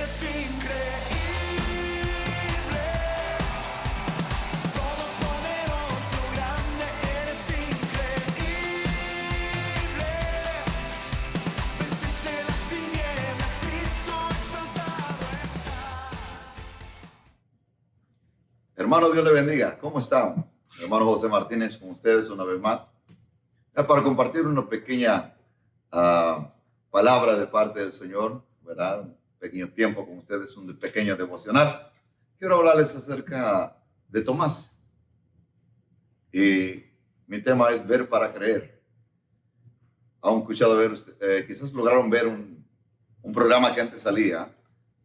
eres increíble, todopoderoso, grande, eres increíble. Venciste las tinieblas, Cristo exaltado estás. Hermano, Dios le bendiga. ¿Cómo estamos? Hermano José Martínez con ustedes una vez más. Para compartir una pequeña palabra de parte del Señor, ¿verdad? Un pequeño tiempo con ustedes, un pequeño devocional. Quiero hablarles acerca de Tomás. Y mi tema es ver para creer. ¿Han escuchado ver? Quizás lograron ver un programa que antes salía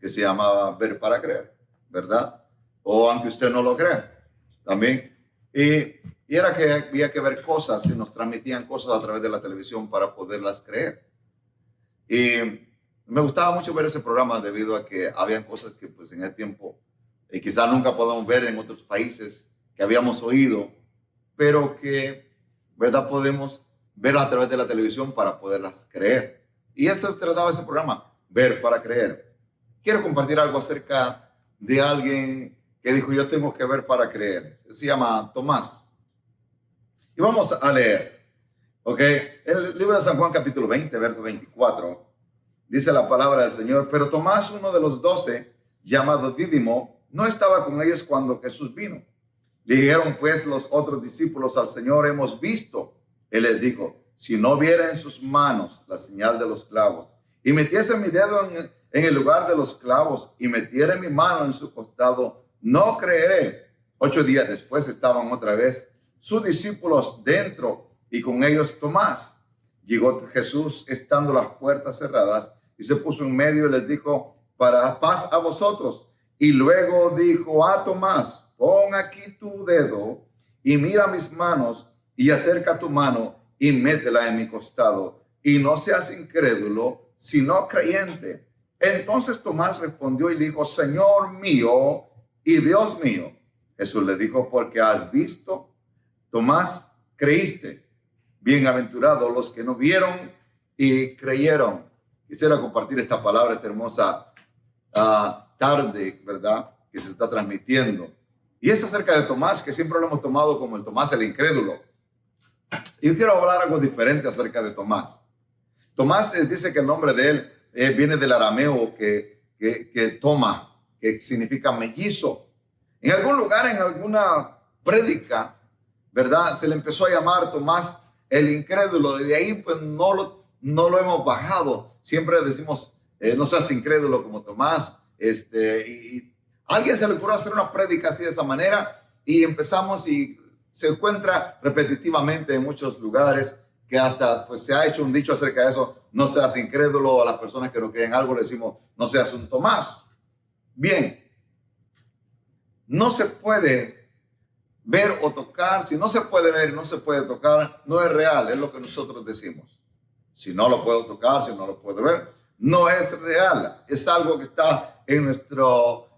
que se llamaba Ver para Creer, ¿verdad? O aunque usted no lo crea, también. Y era que había que ver cosas y nos transmitían cosas a través de la televisión para poderlas creer. Y me gustaba mucho ver ese programa debido a que habían cosas que pues en ese tiempo quizás nunca podamos ver en otros países, que habíamos oído, pero que, ¿verdad? Podemos verlas a través de la televisión para poderlas creer. Y eso trataba ese programa, Ver para Creer. Quiero compartir algo acerca de alguien que dijo, yo tengo que ver para creer. Se llama Tomás. Y vamos a leer, ¿ok? El libro de San Juan, capítulo 20, verso 24, dice la palabra del Señor. Pero Tomás, uno de los 12, llamado Dídimo, no estaba con ellos cuando Jesús vino. Le dijeron pues los otros discípulos al Señor, hemos visto. Él les dijo, si no viera en sus manos la señal de los clavos, y metiese mi dedo en el lugar de los clavos, y metiera mi mano en su costado, no creeré. 8 días después estaban otra vez sus discípulos dentro y con ellos Tomás. Llegó Jesús estando las puertas cerradas y se puso en medio y les dijo, para paz a vosotros. Y luego dijo a Tomás, pon aquí tu dedo y mira mis manos y acerca tu mano y métela en mi costado y no seas incrédulo, sino creyente. Entonces Tomás respondió y dijo, Señor mío y Dios mío. Jesús le dijo, porque has visto, Tomás, creíste. Bienaventurados los que no vieron y creyeron. Quisiera compartir esta palabra, esta hermosa tarde, ¿verdad? Que se está transmitiendo. Y es acerca de Tomás, que siempre lo hemos tomado como el Tomás el incrédulo. Y yo quiero hablar algo diferente acerca de Tomás. Tomás dice que el nombre de él viene del arameo que toma, que significa mellizo. En algún lugar, en alguna prédica, ¿verdad? Se le empezó a llamar Tomás el incrédulo. Y de ahí pues no lo hemos bajado. Siempre decimos, no seas incrédulo como Tomás. Y a alguien se le ocurrió hacer una prédica así de esa manera. Y empezamos y se encuentra repetitivamente en muchos lugares que hasta pues se ha hecho un dicho acerca de eso. No seas incrédulo. A las personas que no creen algo le decimos, no seas un Tomás. Bien. No se puede ver o tocar. Si no se puede ver y no se puede tocar, no es real, es lo que nosotros decimos. Si no lo puedo tocar, si no lo puedo ver, no es real. Es algo que está en nuestro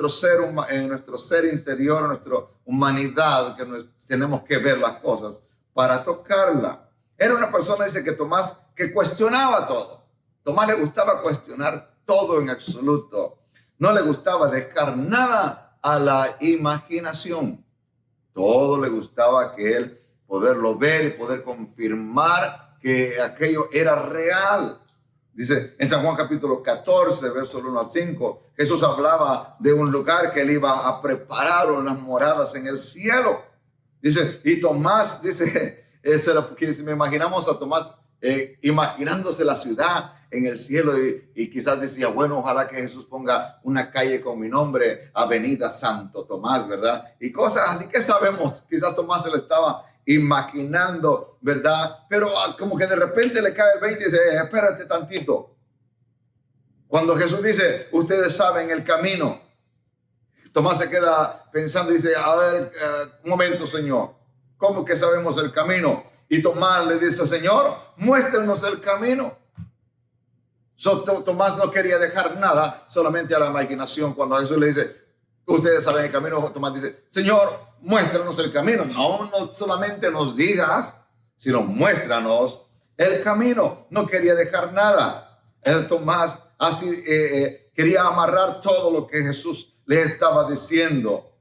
ser interior, en nuestra humanidad, que tenemos que ver las cosas para tocarla. Era una persona, dice que Tomás, que cuestionaba todo. Tomás le gustaba cuestionar todo en absoluto. No le gustaba dejar nada a la imaginación. Todo le gustaba que él poderlo ver y poder confirmar que aquello era real. Dice en San Juan capítulo 14, versos 1 al 5, Jesús hablaba de un lugar que él iba a preparar, unas moradas en el cielo. Dice, y Tomás, dice, me imaginamos a Tomás imaginándose la ciudad en el cielo y quizás decía, bueno, ojalá que Jesús ponga una calle con mi nombre, Avenida Santo Tomás, ¿verdad? Y cosas así que sabemos, quizás Tomás se lo estaba imaginando, ¿verdad? Pero como que de repente le cae el 20 y dice, espérate tantito. Cuando Jesús dice, ustedes saben el camino, Tomás se queda pensando y dice, a ver, un momento, Señor, ¿cómo que sabemos el camino? Y Tomás le dice, Señor, muéstranos el camino. Tomás no quería dejar nada solamente a la imaginación. Cuando Jesús le dice, ustedes saben el camino, Tomás dice, Señor, muéstranos el camino. No solamente nos digas, sino muéstranos el camino. No quería dejar nada. Tomás así, quería amarrar todo lo que Jesús le estaba diciendo.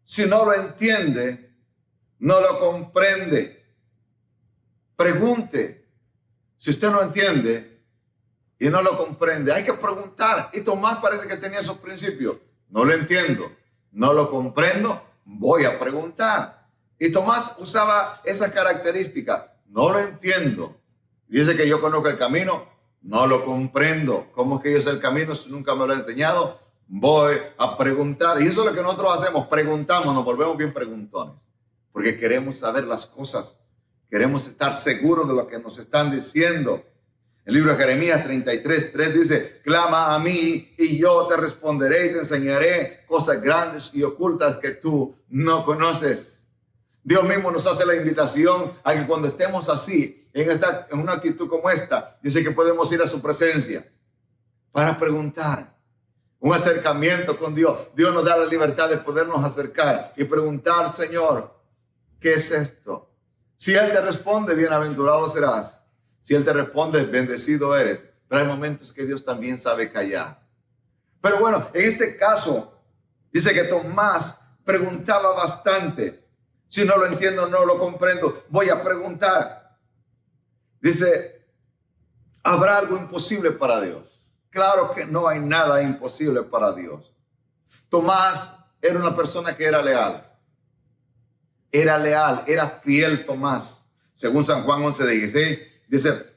Si no lo entiende, no lo comprende. Pregunte. Si usted no entiende y no lo comprende, hay que preguntar. Y Tomás parece que tenía esos principios. No lo entiendo, no lo comprendo, voy a preguntar. Y Tomás usaba esa característica. No lo entiendo. Dice que yo conozco el camino, no lo comprendo. ¿Cómo es que yo sé el camino si nunca me lo he enseñado? Voy a preguntar. Y eso es lo que nosotros hacemos, preguntamos, nos volvemos bien preguntones. Porque queremos saber las cosas, queremos estar seguros de lo que nos están diciendo. El libro de Jeremías 33:3 dice, clama a mí y yo te responderé y te enseñaré cosas grandes y ocultas que tú no conoces. Dios mismo nos hace la invitación a que cuando estemos así, en una actitud como esta, dice que podemos ir a su presencia para preguntar. Un acercamiento con Dios. Dios nos da la libertad de podernos acercar y preguntar, Señor, ¿qué es esto? Si Él te responde, bienaventurado serás. Si Él te responde, bendecido eres. Pero hay momentos que Dios también sabe callar. Pero bueno, en este caso, dice que Tomás preguntaba bastante. Si no lo entiendo, no lo comprendo, voy a preguntar. Dice, ¿habrá algo imposible para Dios? Claro que no hay nada imposible para Dios. Tomás era una persona que era leal. Era leal, era fiel Tomás. Según San Juan 11:16, dice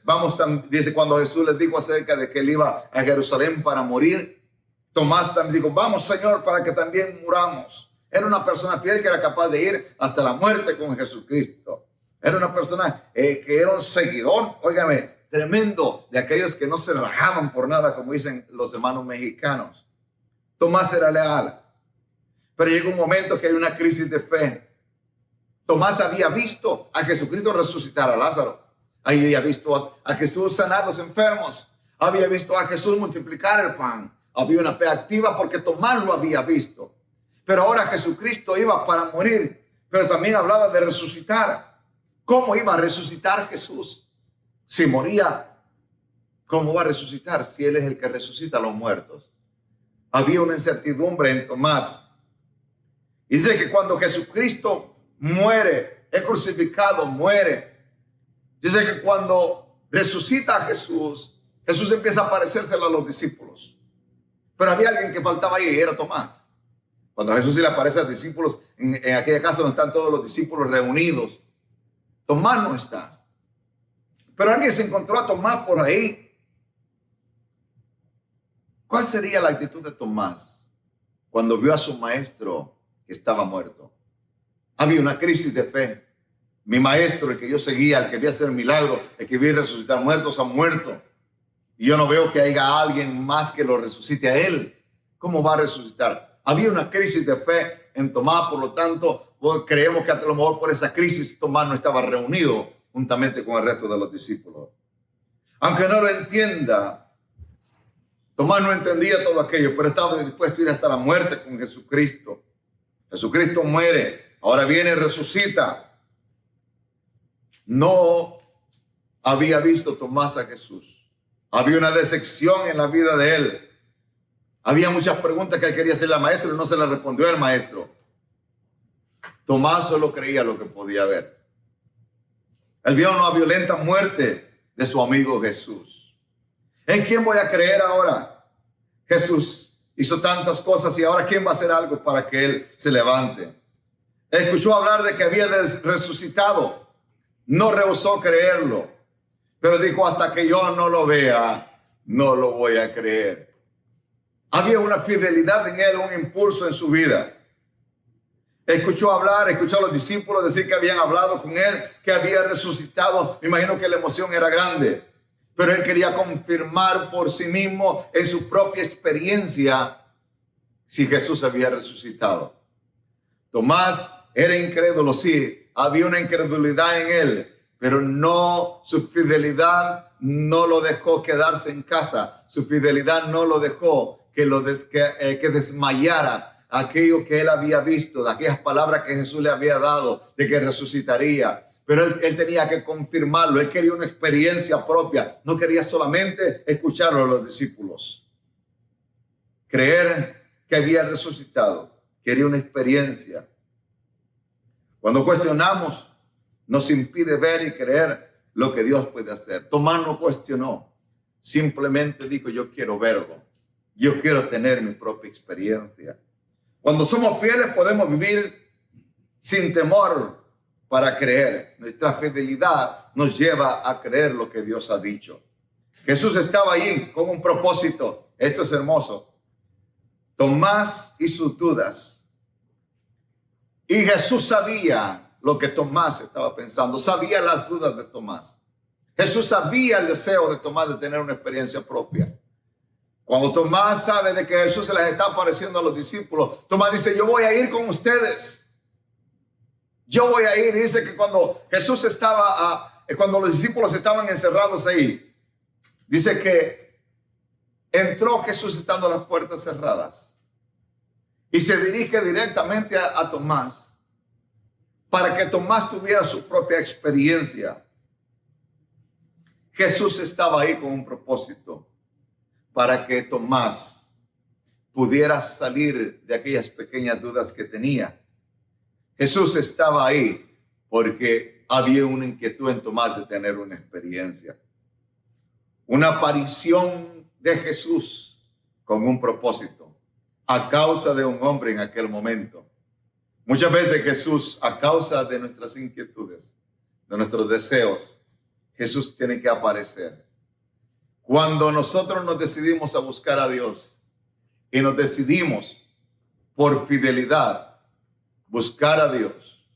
cuando Jesús les dijo acerca de que él iba a Jerusalén para morir, Tomás también dijo, vamos Señor para que también muramos. Era una persona fiel que era capaz de ir hasta la muerte con Jesucristo. Era una persona que era un seguidor, óigame, tremendo, de aquellos que no se rajaban por nada, como dicen los hermanos mexicanos. Tomás era leal. Pero llegó un momento que hay una crisis de fe. Tomás había visto a Jesucristo resucitar a Lázaro. Había visto a Jesús sanar a los enfermos. Había visto a Jesús multiplicar el pan. Había una fe activa porque Tomás lo había visto. Pero ahora Jesucristo iba para morir. Pero también hablaba de resucitar. ¿Cómo iba a resucitar Jesús? Si moría, ¿cómo va a resucitar si Él es el que resucita a los muertos? Había una incertidumbre en Tomás. Y dice que cuando Jesucristo muere, es crucificado, muere. Dice que cuando resucita a Jesús, Jesús empieza a aparecérsele a los discípulos. Pero había alguien que faltaba ahí y era Tomás. Cuando Jesús se le aparece a los discípulos, en aquella casa donde están todos los discípulos reunidos, Tomás no está. Pero alguien se encontró a Tomás por ahí. ¿Cuál sería la actitud de Tomás cuando vio a su maestro que estaba muerto? Había una crisis de fe. Mi maestro, el que yo seguía, el que vi hacer milagros, el que vi resucitar muertos, ha muerto. Y yo no veo que haya alguien más que lo resucite a él. ¿Cómo va a resucitar? Había una crisis de fe en Tomás, por lo tanto, creemos que a lo mejor por esa crisis Tomás no estaba reunido juntamente con el resto de los discípulos. Aunque no lo entienda, Tomás no entendía todo aquello, pero estaba dispuesto a ir hasta la muerte con Jesucristo. Jesucristo muere, ahora viene y resucita. No había visto Tomás a Jesús. Había una decepción en la vida de él. Había muchas preguntas que él quería hacerle al maestro y no se las respondió el maestro. Tomás solo creía lo que podía ver. Él vio una violenta muerte de su amigo Jesús. ¿En quién voy a creer ahora? Jesús hizo tantas cosas y ahora ¿quién va a hacer algo para que él se levante? Escuchó hablar de que había resucitado. No rehusó creerlo. Pero dijo, hasta que yo no lo vea, no lo voy a creer. Había una fidelidad en él, un impulso en su vida. Escuchó hablar, escuchó a los discípulos decir que habían hablado con él, que había resucitado. Me imagino que la emoción era grande. Pero él quería confirmar por sí mismo en su propia experiencia si Jesús había resucitado. Tomás era incrédulo, sí, había una incredulidad en él, pero no, su fidelidad no lo dejó quedarse en casa. Su fidelidad no lo dejó que desmayara aquello que él había visto, de aquellas palabras que Jesús le había dado, de que resucitaría. pero él tenía que confirmarlo. Él quería una experiencia propia. No quería solamente escucharlo a los discípulos. Creer que había resucitado. Quería una experiencia. Cuando cuestionamos, nos impide ver y creer lo que Dios puede hacer. Tomás no cuestionó. Simplemente dijo, yo quiero verlo. Yo quiero tener mi propia experiencia. Cuando somos fieles podemos vivir sin temor para creer. Nuestra fidelidad nos lleva a creer lo que Dios ha dicho. Jesús estaba ahí con un propósito. Esto es hermoso. Tomás y sus dudas. Y Jesús sabía lo que Tomás estaba pensando. Sabía las dudas de Tomás. Jesús sabía el deseo de Tomás de tener una experiencia propia. Cuando Tomás sabe de que Jesús se les está apareciendo a los discípulos, Tomás dice, yo voy a ir con ustedes. Yo voy a ir. Dice que cuando Jesús cuando los discípulos estaban encerrados ahí, dice que entró Jesús estando las puertas cerradas y se dirige directamente a Tomás para que Tomás tuviera su propia experiencia. Jesús estaba ahí con un propósito para que Tomás pudiera salir de aquellas pequeñas dudas que tenía. Jesús estaba ahí porque había una inquietud en Tomás de tener una experiencia. Una aparición de Jesús con un propósito a causa de un hombre en aquel momento. Muchas veces Jesús, a causa de nuestras inquietudes, de nuestros deseos, Jesús tiene que aparecer. Cuando nosotros nos decidimos a buscar a Dios y nos decidimos por fidelidad buscar a Dios,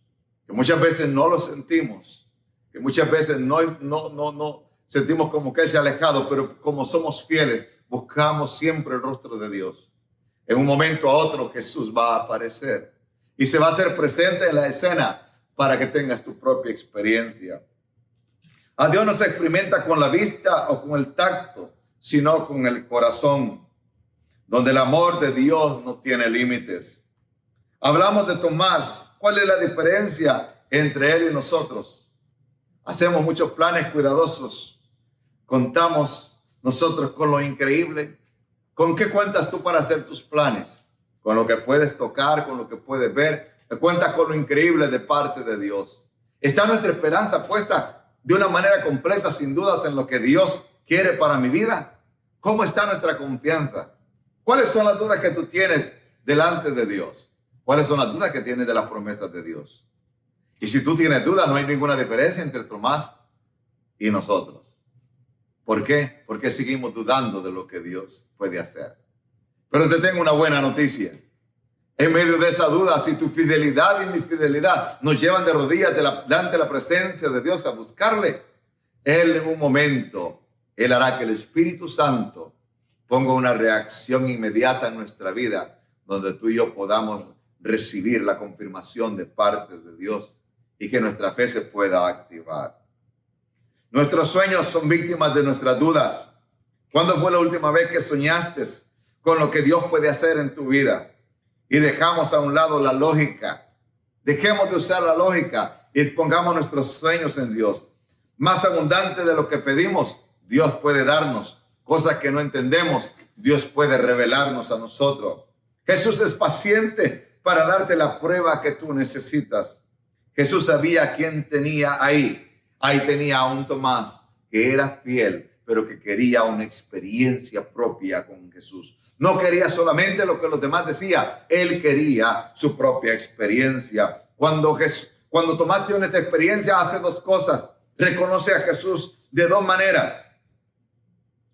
que muchas veces no lo sentimos, que muchas veces no sentimos como que Él se ha alejado, pero como somos fieles, buscamos siempre el rostro de Dios. En un momento a otro Jesús va a aparecer y se va a hacer presente en la escena para que tengas tu propia experiencia. A Dios no se experimenta con la vista o con el tacto, sino con el corazón, donde el amor de Dios no tiene límites. Hablamos de Tomás. ¿Cuál es la diferencia entre él y nosotros? Hacemos muchos planes cuidadosos. Contamos nosotros con lo increíble. ¿Con qué cuentas tú para hacer tus planes? Con lo que puedes tocar, con lo que puedes ver. Te cuentas con lo increíble de parte de Dios. Está nuestra esperanza puesta de una manera completa, sin dudas, en lo que Dios quiere para mi vida. ¿Cómo está nuestra confianza? ¿Cuáles son las dudas que tú tienes delante de Dios? ¿Cuáles son las dudas que tienes de las promesas de Dios? Y si tú tienes dudas, no hay ninguna diferencia entre Tomás y nosotros. ¿Por qué? Porque seguimos dudando de lo que Dios puede hacer. Pero te tengo una buena noticia. En medio de esa duda, si tu fidelidad y mi fidelidad nos llevan de rodillas delante de la presencia de Dios a buscarle, Él en un momento, Él hará que el Espíritu Santo ponga una reacción inmediata en nuestra vida, donde tú y yo podamos recibir la confirmación de parte de Dios y que nuestra fe se pueda activar. Nuestros sueños son víctimas de nuestras dudas. ¿Cuándo fue la última vez que soñaste con lo que Dios puede hacer en tu vida? Y dejamos a un lado la lógica. Dejemos de usar la lógica y pongamos nuestros sueños en Dios. Más abundante de lo que pedimos, Dios puede darnos. Cosas que no entendemos, Dios puede revelarnos a nosotros. Jesús es paciente para darte la prueba que tú necesitas. Jesús sabía quién tenía ahí. Ahí tenía a un Tomás que era fiel, pero que quería una experiencia propia con Jesús. No quería solamente lo que los demás decían. Él quería su propia experiencia. Cuando Tomás tiene esta experiencia, hace dos cosas. Reconoce a Jesús de dos maneras.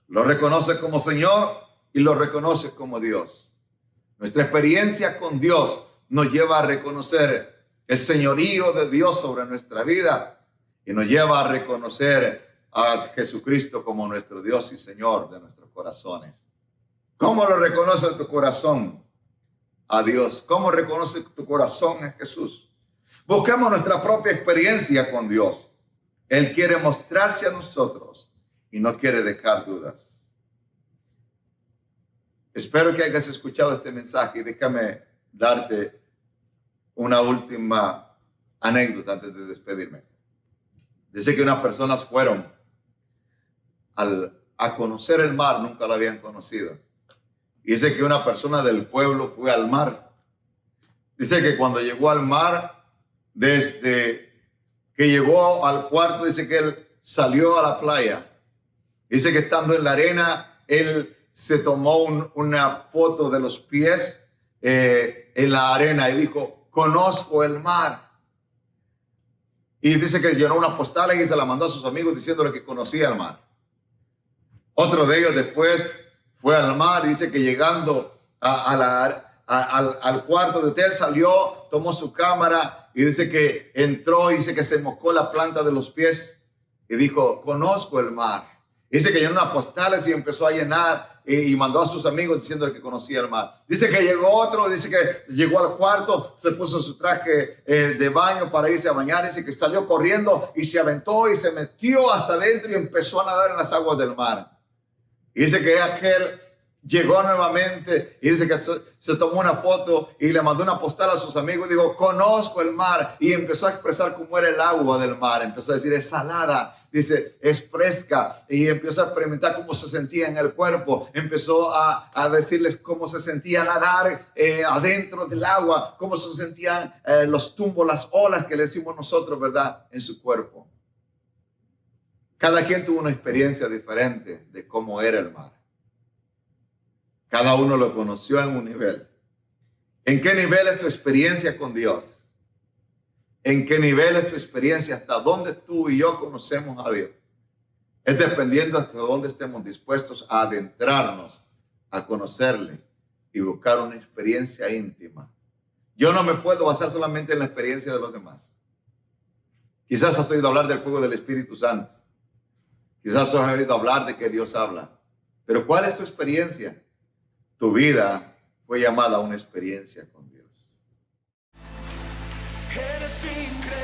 Lo reconoce como Señor y lo reconoce como Dios. Nuestra experiencia con Dios nos lleva a reconocer el señorío de Dios sobre nuestra vida y nos lleva a reconocer a Jesucristo como nuestro Dios y Señor de nuestros corazones. ¿Cómo lo reconoce tu corazón a Dios? ¿Cómo reconoce tu corazón a Jesús? Busquemos nuestra propia experiencia con Dios. Él quiere mostrarse a nosotros y no quiere dejar dudas. Espero que hayas escuchado este mensaje y déjame darte una última anécdota antes de despedirme. Dice que unas personas fueron a conocer el mar, nunca lo habían conocido. Y dice que una persona del pueblo fue al mar. Dice que cuando llegó al mar, desde que llegó al cuarto, dice que él salió a la playa. Dice que estando en la arena, él se tomó una foto de los pies en la arena y dijo, conozco el mar. Y dice que llenó una postal y se la mandó a sus amigos diciéndole que conocía el mar. Otro de ellos después fue al mar y dice que llegando al cuarto de hotel salió, tomó su cámara y dice que entró y dice que se mojó la planta de los pies y dijo, conozco el mar. Dice que llenó unas postales y empezó a llenar y mandó a sus amigos diciendo que conocía el mar. Dice que llegó otro, dice que llegó al cuarto, se puso su traje de baño para irse a bañar. Dice que salió corriendo y se aventó y se metió hasta adentro y empezó a nadar en las aguas del mar. Y dice que aquel llegó nuevamente y dice que se tomó una foto y le mandó una postal a sus amigos y dijo, conozco el mar. Y empezó a expresar cómo era el agua del mar. Empezó a decir, es salada, dice, es fresca. Y empezó a experimentar cómo se sentía en el cuerpo. Empezó a decirles cómo se sentía nadar adentro del agua, cómo se sentían los tumbos, las olas que le decimos nosotros, ¿verdad? En su cuerpo. Cada quien tuvo una experiencia diferente de cómo era el mar. Cada uno lo conoció en un nivel. ¿En qué nivel es tu experiencia con Dios? ¿En qué nivel es tu experiencia? ¿Hasta dónde tú y yo conocemos a Dios? Es dependiendo hasta dónde estemos dispuestos a adentrarnos, a conocerle y buscar una experiencia íntima. Yo no me puedo basar solamente en la experiencia de los demás. Quizás has oído hablar del fuego del Espíritu Santo. Quizás has oído hablar de que Dios habla. Pero ¿cuál es tu experiencia? Tu vida fue llamada a una experiencia con Dios. Eres increíble.